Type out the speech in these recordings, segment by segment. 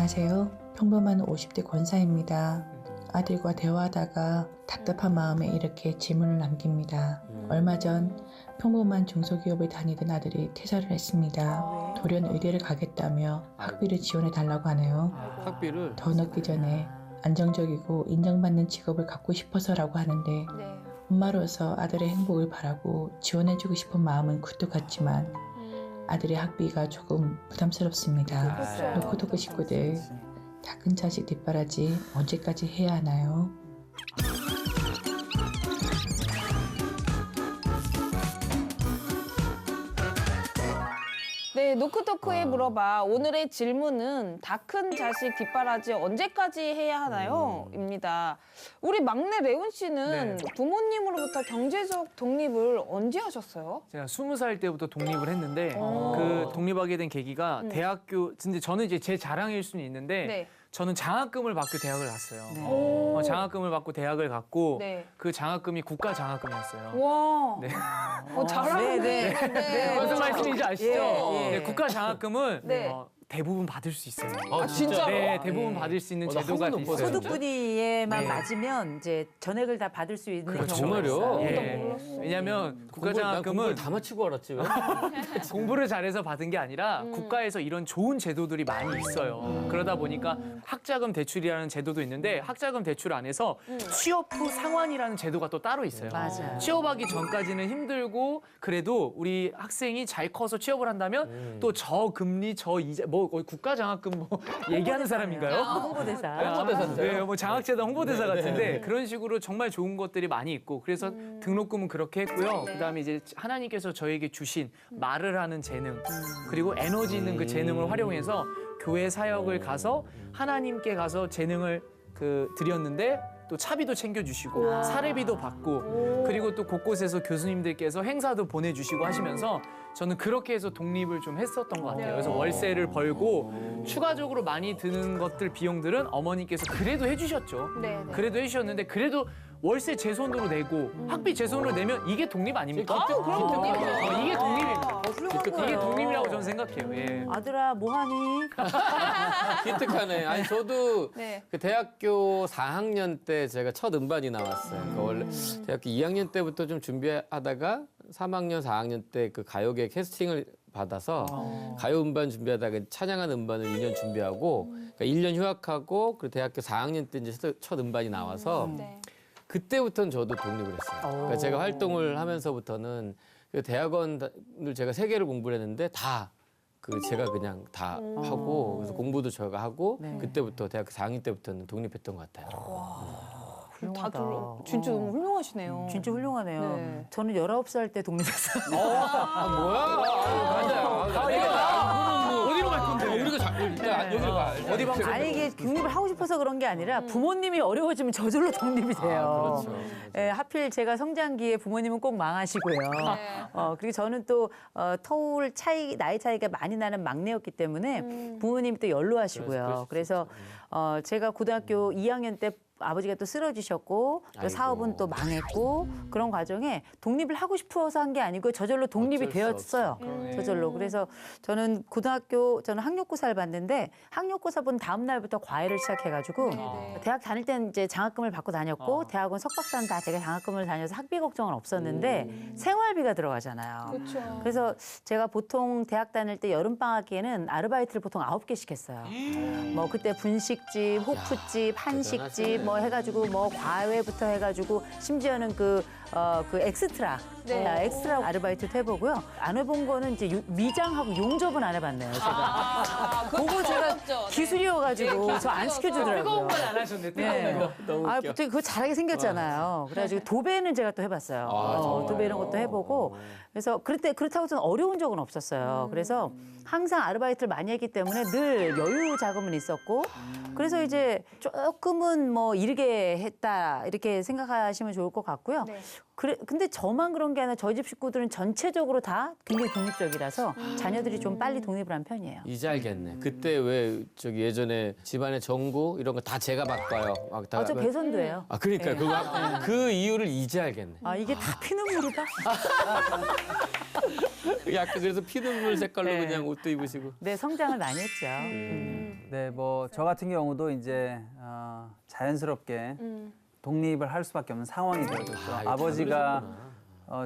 안녕하세요. 평범한 50대 권사입니다. 아들과 대화하다가 답답한 마음에 이렇게 질문을 남깁니다. 얼마 전 평범한 중소기업을 다니던 아들이 퇴사를 했습니다. 돌연 의대를 가겠다며 학비를 지원해 달라고 하네요. 학비를 더 늦기 전에 안정적이고 인정받는 직업을 갖고 싶어서라고 하는데 네. 엄마로서 아들의 행복을 바라고 지원해주고 싶은 마음은 굴뚝 같지만 아들의 학비가 조금 부담스럽습니다. 그렇죠. 노크토크 식구들 다 큰 자식 뒷바라지 언제까지 해야 하나요? 네, 노크토크에 물어봐. 오늘의 질문은 다 큰 자식 뒷바라지 언제까지 해야 하나요? 입니다. 우리 막내 레온 씨는 네. 부모님으로부터 경제적 독립을 언제 하셨어요? 제가 20살 때부터 독립을 했는데 오. 그 독립하게 된 계기가 대학교 근데 저는 이제 제 자랑일 수는 있는데 네. 저는 장학금을 받고 대학을 갔어요. 오. 장학금을 받고 대학을 갔고 네. 그 장학금이 국가 장학금이었어요. 와. 네. 잘하네. 네. 무슨 말씀인지 아시죠? 예. 네, 국가 장학금은 네. 대부분 받을 수 있어요. 진짜로? 네, 대부분 받을 수 있는 나 제도가 한 번도 못 있어요. 봤어요. 소득분위에만 네. 맞으면 이제 전액을 다 받을 수 있는 그렇죠. 경우가 있어요. 정말요? 예. 몰랐어. 왜냐하면 국가 난 공부를 장학금은 다 마치고 알았지 왜? 공부를 잘해서 받은 게 아니라 국가에서 이런 좋은 제도들이 많이 있어요. 그러다 보니까 학자금 대출이라는 제도도 있는데 학자금 대출 안에서 취업 후 상환이라는 제도가 또 따로 있어요. 맞아요. 취업하기 전까지는 힘들고 그래도 우리 학생이 잘 커서 취업을 한다면 또 저금리 저이자 뭐 거의 국가 장학금 뭐 얘기하는 사람인가요? 홍보대사. 네, 뭐 장학재단 홍보대사 같은데 그런 식으로 정말 좋은 것들이 많이 있고 그래서 등록금은 그렇게 했고요. 그다음에 이제 하나님께서 저에게 주신 말을 하는 재능 그리고 에너지 있는 그 재능을 활용해서 교회 사역을 가서 하나님께 가서 재능을 드렸는데 또 차비도 챙겨주시고 사례비도 받고 그리고 또 곳곳에서 교수님들께서 행사도 보내주시고 하시면서 저는 그렇게 해서 독립을 좀 했었던 것 같아요. 그래서 월세를 벌고 추가적으로 많이 드는 것들 비용들은 어머니께서 그래도 해주셨죠. 네, 네. 그래도 해주셨는데 그래도 월세 제 손으로 내고 학비 제 손으로 내면 이게 독립 아닙니까? 그럼 독립이죠. 이게 독립입니다. 이게 거예요. 독립이라고 저는 생각해요. 예. 아들아 뭐하니? 기특하네. 아니 저도 네. 그 대학교 4학년 때 제가 첫 음반이 나왔어요. 그러니까 원래 대학교 2학년 때부터 좀 준비하다가 3학년, 4학년 때 그 가요계 캐스팅을 받아서 가요 음반 준비하다가 찬양하는 음반을 2년 준비하고 그러니까 1년 휴학하고 그리고 대학교 4학년 때 이제 첫 음반이 나와서 네. 그때부터는 저도 독립을 했어요. 그러니까 제가 활동을 하면서부터는 그 대학원을 제가 3개를 공부를 했는데 다 제가 그냥 다 하고 그래서 공부도 제가 하고 네. 그때부터 대학교 4학년 때부터는 독립했던 것 같아요. 다들 진짜 너무 훌륭하시네요. 진짜 훌륭하네요. 네. 저는 19살 때 독립했어요. 어디로 갈 건데? 우리가 일단 여기로 가. 어디 방송? 아니 이게 독립을 하고 싶어서 그런 게 아니라 부모님이 어려워지면 저절로 독립이 돼요. 그렇죠. 예, 하필 제가 성장기에 부모님은 꼭 망하시고요. 그리고 저는 또 터울 나이 차이가 많이 나는 막내였기 때문에 부모님이 또 연로하시고요. 그래서 제가 고등학교 2학년 때 아버지가 또 쓰러지셨고 또 아이고. 사업은 또 망했고 그런 과정에 독립을 하고 싶어서 한 게 아니고 저절로 독립이 어쩔 수 되었어요. 저절로. 그래서 저는 학력고사를 봤는데 학력고사 본 다음 날부터 과외를 시작해가지고 대학 다닐 때는 이제 장학금을 받고 다녔고 대학원 석박사는 다 제가 장학금을 다녀서 학비 걱정은 없었는데 생활비가 들어가잖아요. 그렇죠. 그래서 제가 보통 대학 다닐 때 여름방학기에는 아르바이트를 보통 9개씩 했어요. 뭐 그때 분식집, 호프집, 한식집 뭐 해가지고 뭐 과외부터 해가지고 심지어는 그 엑스트라, 네. 엑스트라 아르바이트도 해보고요. 안 해본 거는 이제 미장하고 용접은 안 해봤네요. 제가. 그거 제가 기술이어가지고 저 안 시켜주더라고요. 뜨거운 건 안 하셨네. 뜨거운 네. 거. 너무 아, 웃겨. 갑자기 그거 잘하게 생겼잖아요. 그래가지고 도배는 제가 또 해봤어요. 정말요? 도배 이런 것도 해보고. 그래서 그렇다고 저는 어려운 적은 없었어요. 그래서 항상 아르바이트를 많이 했기 때문에 늘 여유 자금은 있었고. 그래서 이제 조금은 뭐 이르게 했다 이렇게 생각하시면 좋을 것 같고요. 네. 근데 저만 그런 게 아니라 저희 집 식구들은 전체적으로 다 굉장히 독립적이라서 자녀들이 좀 빨리 독립을 한 편이에요. 이제 알겠네. 그때 왜 예전에 집안의 전구 이런 거 다 제가 바꿔요. 막 다. 저 배선도예요. 그러니까 그 이유를 이제 알겠네. 이게 다 피눈물이다. 약간 그래서 피눈물 색깔로 네. 그냥 옷도 입으시고. 네, 성장을 많이 했죠. 네, 네, 뭐 저 같은 경우도 이제 자연스럽게 독립을 할 수밖에 없는 상황이 되어졌죠. 아버지가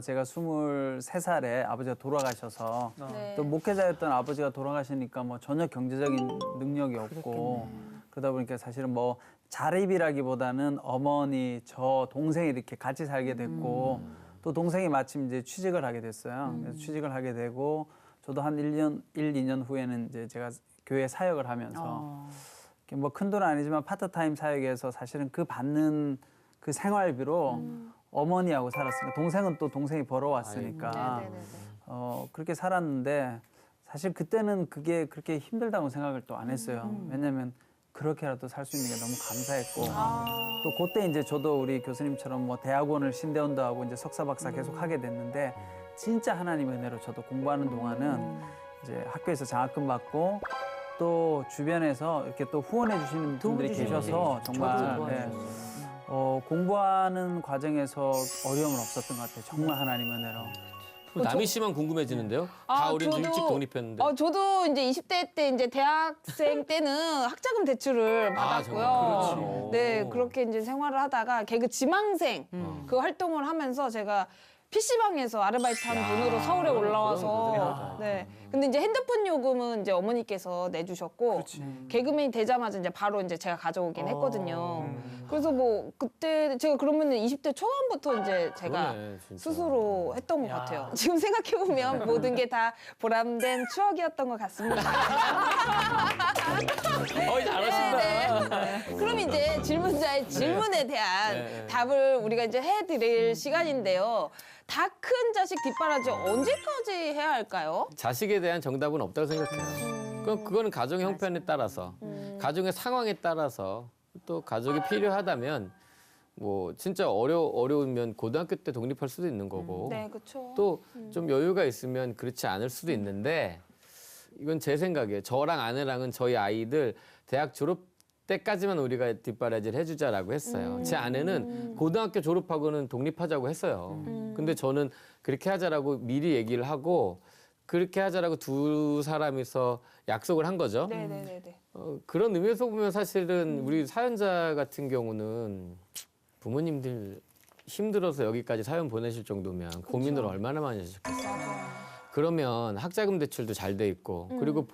제가 23살에 아버지가 돌아가셔서 네. 또 목회자였던 아버지가 돌아가시니까 뭐 전혀 경제적인 능력이 없고 그러다 보니까 사실은 뭐 자립이라기보다는 어머니, 저 동생이 이렇게 같이 살게 됐고 또 동생이 마침 이제 취직을 하게 됐어요. 그래서 취직을 하게 되고 저도 한 1, 2년 후에는 이제 제가 교회 사역을 하면서 뭐 큰 돈은 아니지만 파트타임 사역에서 사실은 그 받는 그 생활비로 어머니하고 살았으니까 동생은 또 동생이 벌어왔으니까 그렇게 살았는데 사실 그때는 그게 그렇게 힘들다고 생각을 또 안 했어요. 왜냐면 그렇게라도 살 수 있는 게 너무 감사했고 또 그때 이제 저도 우리 교수님처럼 뭐 대학원을 신대원도 하고 이제 석사 박사 계속 하게 됐는데 진짜 하나님의 은혜로 저도 공부하는 동안은 이제 학교에서 장학금 받고 또 주변에서 이렇게 또 후원해 주시는 분들이 계셔서 정말 네, 공부하는 과정에서 어려움은 없었던 것 같아요. 정말 하나님의 은혜로. 남희 씨만 궁금해지는데요. 다 우리는 일찍 독립했는데. 저도 이제 20대 때 이제 대학생 때는 학자금 대출을 받았고요. 그렇지. 네, 그렇게 이제 생활을 하다가 개그 지망생 그 활동을 하면서 제가 PC방에서 아르바이트하는 돈으로 서울에 올라와서 네. 근데 이제 핸드폰 요금은 이제 어머니께서 내주셨고 개그맨이 되자마자 이제 바로 이제 제가 가져오긴 했거든요. 그래서 뭐 그때 제가 그러면은 20대 초반부터 이제 제가 그러네, 진짜. 스스로 했던 것 같아요. 지금 생각해 보면 모든 게 다 보람된 추억이었던 것 같습니다. 잘하신다. 그럼 이제 질문자의 질문에 대한 네. 답을 우리가 이제 해드릴 시간인데요. 다 큰 자식 뒷바라지 언제까지 해야 할까요? 자식에 대한 정답은 없다고 생각해요. 그거는 가정의 형편에 따라서, 가정의 상황에 따라서 또 가족이 필요하다면 뭐 진짜 어려우면 고등학교 때 독립할 수도 있는 거고 네, 그렇죠. 또 좀 여유가 있으면 그렇지 않을 수도 있는데 이건 제 생각이에요. 저랑 아내랑은 저희 아이들 대학 졸업 때까지만 우리가 뒷바라지를 해주자라고 했어요. 제 아내는 고등학교 졸업하고는 독립하자고 했어요. 근데 저는 그렇게 하자라고 미리 얘기를 하고 그렇게 하자라고 두 사람이서 약속을 한 거죠. 네네네. 그런 의미에서 보면 사실은 우리 사연자 같은 경우는 부모님들 힘들어서 여기까지 사연 보내실 정도면 고민을 얼마나 많이 하셨겠어요. 그러면 학자금 대출도 잘 돼 있고 그리고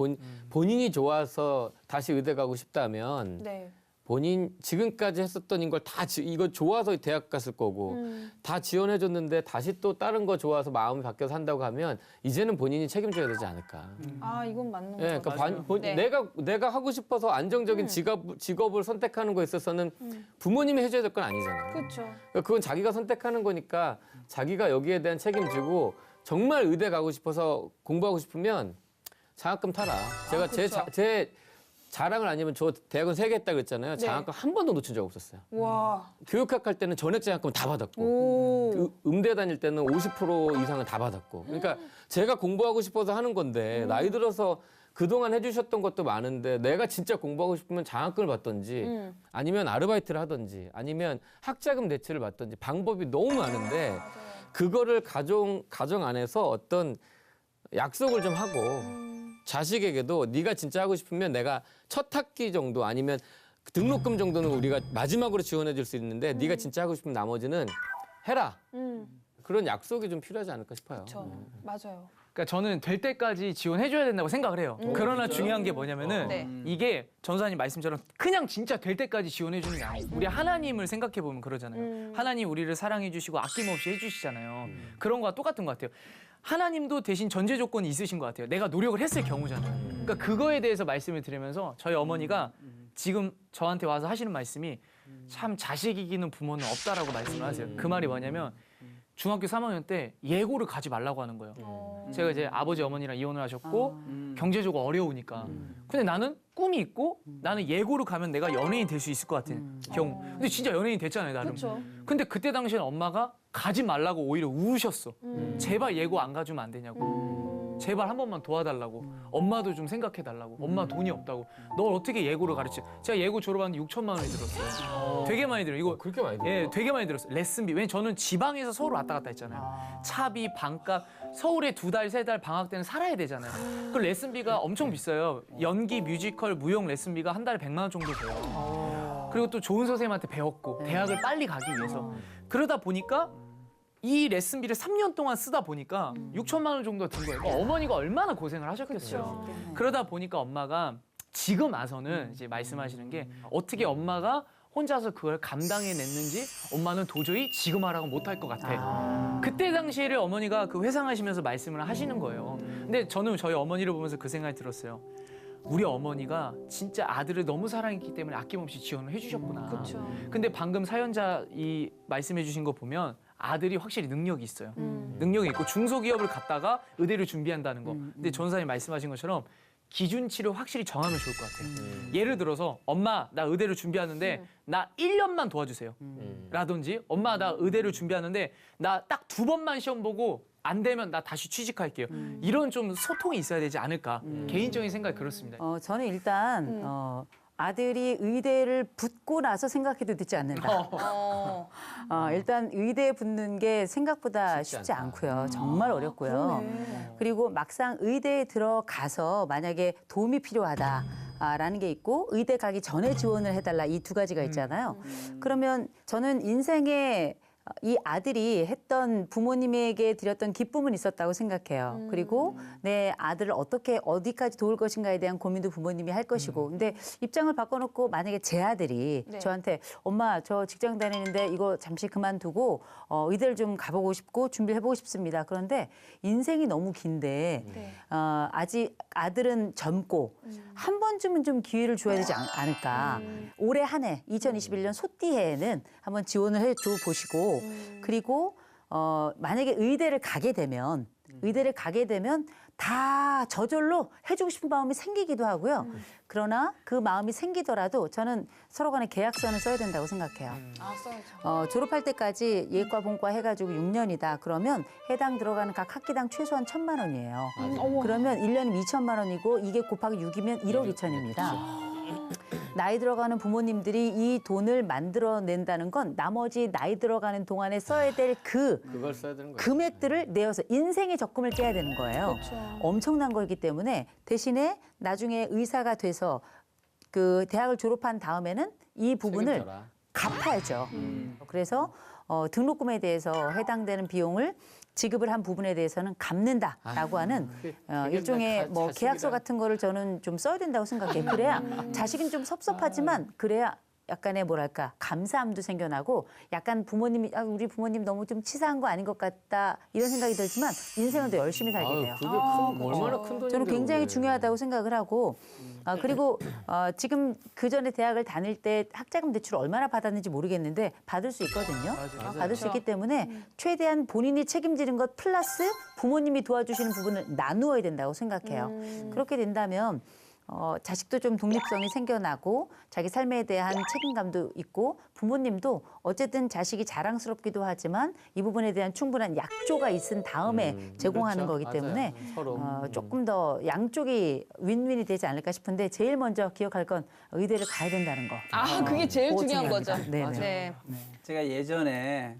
본인이 좋아서 다시 의대 가고 싶다면 네. 본인 지금까지 했었던 걸 다 이거 좋아서 대학 갔을 거고 다 지원해줬는데 다시 또 다른 거 좋아서 마음이 바뀌어서 한다고 하면 이제는 본인이 책임져야 되지 않을까. 아, 이건 맞는 예, 거 그러니까 네. 내가 하고 싶어서 안정적인 직업을 선택하는 거에 있어서는 부모님이 해줘야 될 건 아니잖아요. 그렇죠. 그러니까 그건 자기가 선택하는 거니까 자기가 여기에 대한 책임지고 정말 의대 가고 싶어서 공부하고 싶으면 장학금 타라. 제가 제 자랑을 아니면 저 대학원 3개 했다 그랬잖아요. 장학금 한 번도 놓친 적 없었어요. 와. 교육학 할 때는 전액 장학금 다 받았고 오. 음대 다닐 때는 50% 이상은 다 받았고 그러니까 제가 공부하고 싶어서 하는 건데 나이 들어서 그동안 해주셨던 것도 많은데 내가 진짜 공부하고 싶으면 장학금을 받든지 아니면 아르바이트를 하든지 아니면 학자금 대출을 받든지 방법이 너무 많은데 그거를 가정 안에서 어떤 약속을 좀 하고 자식에게도 네가 진짜 하고 싶으면 내가 첫 학기 정도 아니면 등록금 정도는 우리가 마지막으로 지원해 줄 수 있는데 네가 진짜 하고 싶으면 나머지는 해라. 그런 약속이 좀 필요하지 않을까 싶어요. 그렇죠. 맞아요. 그러니까 저는 될 때까지 지원해줘야 된다고 생각을 해요. 그러나 중요한 게 뭐냐면은 네. 이게 전사님 말씀처럼 그냥 진짜 될 때까지 지원해주는 게 아니에요. 우리 하나님을 생각해보면 그러잖아요. 하나님 우리를 사랑해주시고 아낌없이 해주시잖아요. 그런 거와 똑같은 것 같아요. 하나님도 대신 전제 조건이 있으신 것 같아요. 내가 노력을 했을 경우잖아요. 그러니까 그거에 대해서 말씀을 드리면서 저희 어머니가 지금 저한테 와서 하시는 말씀이 참 자식 이기는 부모는 없다라고 말씀을 하세요. 그 말이 뭐냐면 중학교 3학년 때 예고를 가지 말라고 하는 거예요. 제가 이제 아버지 어머니랑 이혼을 하셨고 경제적으로 어려우니까. 근데 나는 꿈이 있고 나는 예고를 가면 내가 연예인 될 수 있을 것 같은 경우. 근데 진짜 연예인 됐잖아요, 나름. 그렇죠. 근데 그때 당시에는 엄마가 가지 말라고 오히려 우으셨어. 제발 예고 안 가주면 안 되냐고. 제발 한 번만 도와달라고. 엄마도 좀 생각해달라고. 엄마 돈이 없다고. 널 어떻게 예고를 가르치? 제가 예고 졸업하는데 6천만 원이 들었어요. 되게 많이 들어요. 이거 그렇게 많이 들어요? 예, 되게 많이 들었어요. 레슨비. 왜냐면 저는 지방에서 서울 왔다 갔다 했잖아요. 차비, 방값, 서울에 2달, 3달 방학 때는 살아야 되잖아요. 그 레슨비가 엄청 비싸요. 연기, 뮤지컬, 무용 레슨비가 한 달에 100만 원 정도 돼요. 그리고 또 좋은 선생님한테 배웠고 대학을 빨리 가기 위해서. 그러다 보니까 이 레슨비를 3년 동안 쓰다 보니까 6천만 원 정도 든 거예요. 그러니까 어머니가 얼마나 고생을 하셨겠어요. 그러다 보니까 엄마가 지금 와서는 이제 말씀하시는 게 어떻게 엄마가 혼자서 그걸 감당해냈는지 엄마는 도저히 지금 하라고 못할 것 같아. 그때 당시에를 어머니가 그 회상하시면서 말씀을 하시는 거예요. 근데 저는 저희 어머니를 보면서 그 생각이 들었어요. 우리 어머니가 진짜 아들을 너무 사랑했기 때문에 아낌없이 지원을 해주셨구나. 그렇죠. 근데 방금 사연자 이 말씀해 주신 거 보면 아들이 확실히 능력이 있어요. 능력이 있고 중소기업을 갔다가 의대를 준비한다는 거. 근데 전사님 말씀하신 것처럼 기준치를 확실히 정하면 좋을 것 같아요. 예를 들어서 엄마 나 의대를 준비하는데 나 1년만 도와주세요. 라든지 엄마 나 의대를 준비하는데 나 딱 2번만 시험 보고 안 되면 나 다시 취직할게요. 이런 좀 소통이 있어야 되지 않을까. 개인적인 생각이 그렇습니다. 저는 일단 아들이 의대를 붙고 나서 생각해도 늦지 않는다. 일단 의대에 붙는 게 생각보다 쉽지 않고요. 정말 어렵고요. 그리고 막상 의대에 들어가서 만약에 도움이 필요하다. 라는 게 있고 의대 가기 전에 지원을 해달라 이 2가지가 있잖아요. 그러면 저는 인생에 이 아들이 했던 부모님에게 드렸던 기쁨은 있었다고 생각해요. 그리고 내 아들을 어떻게 어디까지 도울 것인가에 대한 고민도 부모님이 할 것이고. 근데 입장을 바꿔놓고 만약에 제 아들이 네. 저한테 엄마 저 직장 다니는데 이거 잠시 그만두고 의대를 좀 가보고 싶고 준비를 해보고 싶습니다. 그런데 인생이 너무 긴데 네. 아직 아들은 젊고 한 번쯤은 좀 기회를 줘야 되지 않을까. 올해 한 해 2021년 소띠해에는 한번 지원을 해줘 보시고 그리고 만약에 의대를 가게 되면 다 저절로 해주고 싶은 마음이 생기기도 하고요. 그러나 그 마음이 생기더라도 저는 서로 간에 계약서는 써야 된다고 생각해요. 아, 써야죠. 졸업할 때까지 예과, 본과 해가지고 6년이다. 그러면 해당 들어가는 각 학기당 최소한 1,000만 원이에요. 그러면 1년이면 2천만 원이고 이게 곱하기 6이면 1억 2천입니다. 나이 들어가는 부모님들이 이 돈을 만들어낸다는 건 나머지 나이 들어가는 동안에 써야 될 그걸 써야 되는 거예요. 금액들을 내어서 인생의 적금을 깨야 되는 거예요. 엄청난 거기 때문에 대신에 나중에 의사가 돼서 그 대학을 졸업한 다음에는 이 부분을 책임져라. 갚아야죠. 그래서 등록금에 대해서 해당되는 비용을 지급을 한 부분에 대해서는 갚는다라고 하는 그게 일종의 뭐 자식이랑- 계약서 같은 거를 저는 좀 써야 된다고 생각해요. 그래야 자식은 좀 섭섭하지만 그래야 약간의 뭐랄까 감사함도 생겨나고 약간 부모님이 우리 부모님 너무 좀 치사한 거 아닌 것 같다 이런 생각이 들지만 인생은 더 열심히 살게 아유, 돼요. 그게 얼마나 큰 돈인데. 저는 굉장히 그게. 중요하다고 생각을 하고 그리고 지금 그 전에 대학을 다닐 때 학자금 대출 얼마나 받았는지 모르겠는데 받을 수 있거든요. 받을 수 있기 때문에 최대한 본인이 책임지는 것 플러스 부모님이 도와주시는 부분을 나누어야 된다고 생각해요. 그렇게 된다면 자식도 좀 독립성이 생겨나고 자기 삶에 대한 책임감도 있고 부모님도 어쨌든 자식이 자랑스럽기도 하지만 이 부분에 대한 충분한 약조가 있은 다음에 제공하는 그렇죠. 거기 때문에 맞아요. 서로. 조금 더 양쪽이 윈윈이 되지 않을까 싶은데 제일 먼저 기억할 건 의대를 가야 된다는 거. 아, 그게 제일 그거 중요한 거죠. 중요합니다. 네네. 네. 제가 예전에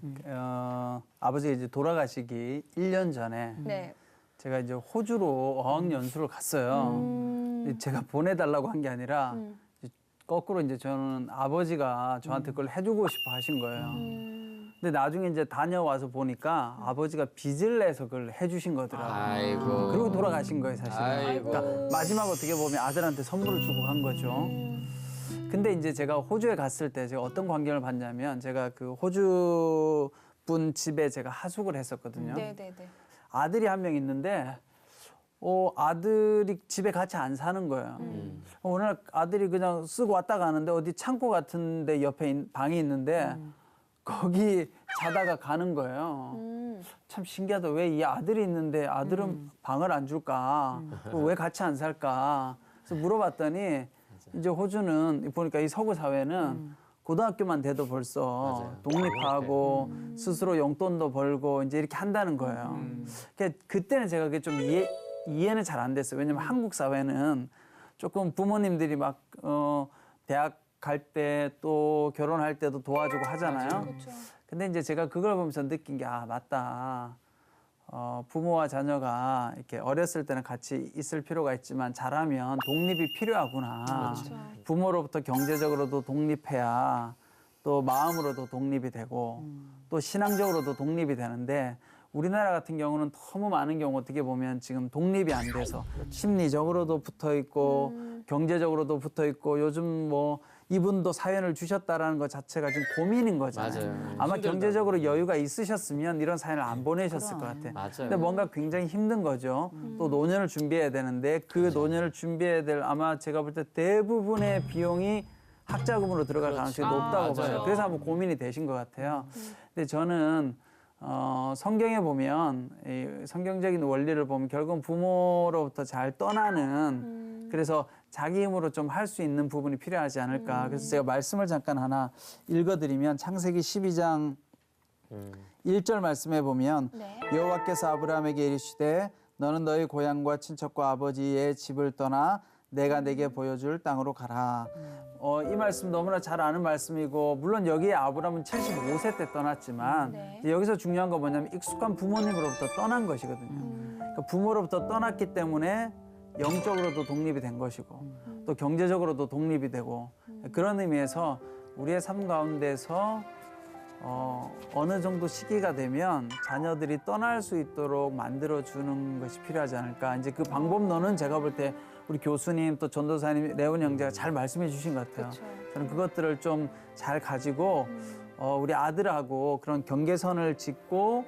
아버지가 이제 돌아가시기 1년 전에 네. 제가 이제 호주로 어학연수를 갔어요. 제가 보내달라고 한 게 아니라 이제 거꾸로 이제 저는 아버지가 저한테 그걸 해주고 싶어 하신 거예요. 근데 나중에 이제 다녀와서 보니까 아버지가 빚을 내서 그걸 해주신 거더라고요. 아이고. 그리고 돌아가신 거예요, 사실은. 아이고. 그러니까 마지막 어떻게 보면 아들한테 선물을 주고 간 거죠. 근데 이제 제가 호주에 갔을 때 제가 어떤 광경을 봤냐면 제가 그 호주 분 집에 제가 하숙을 했었거든요. 네네네. 아들이 한 명 있는데 아들이 집에 같이 안 사는 거예요. 어느 날 아들이 그냥 쓰고 왔다 가는데 어디 창고 같은 데 옆에 방이 있는데 거기 자다가 가는 거예요. 참 신기하다. 왜 이 아들이 있는데 아들은 방을 안 줄까? 왜 같이 안 살까? 그래서 물어봤더니 이제 호주는 보니까 이 서구 사회는 고등학교만 돼도 벌써 맞아요. 독립하고 스스로 용돈도 벌고 이제 이렇게 한다는 거예요. 그때는 제가 그게 좀 이해는 잘 안 됐어요. 왜냐면 한국 사회는 조금 부모님들이 막 대학 갈 때 또 결혼할 때도 도와주고 하잖아요. 근데 이제 제가 그걸 보면서 느낀 게 맞다. 부모와 자녀가 이렇게 어렸을 때는 같이 있을 필요가 있지만 자라면 독립이 필요하구나. 부모로부터 경제적으로도 독립해야 또 마음으로도 독립이 되고 또 신앙적으로도 독립이 되는데 우리나라 같은 경우는 너무 많은 경우 어떻게 보면 지금 독립이 안 돼서 심리적으로도 붙어 있고 경제적으로도 붙어 있고 요즘 뭐 이분도 사연을 주셨다라는 것 자체가 지금 고민인 거잖아요. 맞아요. 아마 힘들다. 경제적으로 여유가 있으셨으면 이런 사연을 안 보내셨을 것 같아요. 맞아요. 근데 뭔가 굉장히 힘든 거죠. 또 노년을 준비해야 되는데 그 노년을 준비해야 될 아마 제가 볼 때 대부분의 비용이 학자금으로 들어갈 가능성이 높다고 맞아요. 봐요. 그래서 한번 고민이 되신 것 같아요. 근데 저는 성경에 보면 이 성경적인 원리를 보면 결국은 부모로부터 잘 떠나는 그래서 자기 힘으로 좀 할 수 있는 부분이 필요하지 않을까. 그래서 제가 말씀을 잠깐 하나 읽어드리면 창세기 12장 1절 말씀에 보면 네. 여호와께서 아브라함에게 이르시되 너는 너희 고향과 친척과 아버지의 집을 떠나 내가 내게 보여줄 땅으로 가라. 이 말씀 너무나 잘 아는 말씀이고 물론 여기에 아브라함은 75세 때 떠났지만 네. 이제 여기서 중요한 건 뭐냐면 익숙한 부모님으로부터 떠난 것이거든요. 그러니까 부모로부터 떠났기 때문에 영적으로도 독립이 된 것이고 또 경제적으로도 독립이 되고 그런 의미에서 우리의 삶 가운데서 어느 정도 시기가 되면 자녀들이 떠날 수 있도록 만들어주는 것이 필요하지 않을까. 이제 그 방법론은 제가 볼 때 우리 교수님 또 전도사님 레온 형제가 잘 말씀해 주신 것 같아요. 저는 그것들을 좀 잘 가지고 우리 아들하고 그런 경계선을 짓고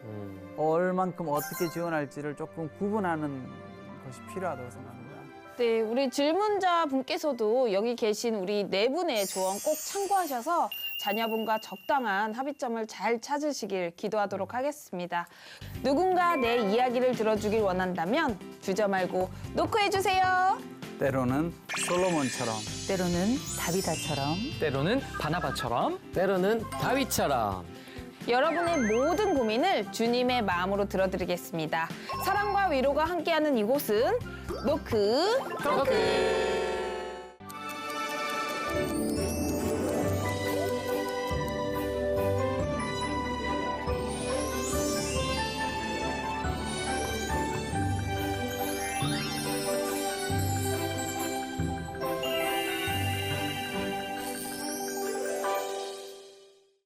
얼만큼 어떻게 지원할지를 조금 구분하는 것이 필요하다고 생각합니다. 네, 우리 질문자 분께서도 여기 계신 우리 네 분의 조언 꼭 참고하셔서 자녀분과 적당한 합의점을 잘 찾으시길 기도하도록 하겠습니다. 누군가 내 이야기를 들어주길 원한다면 주저 말고 노크해주세요. 때로는 솔로몬처럼 때로는 다비다처럼 때로는 바나바처럼 때로는 다윗처럼. 여러분의 모든 고민을 주님의 마음으로 들어드리겠습니다. 사랑과 위로가 함께하는 이곳은 노크 토크.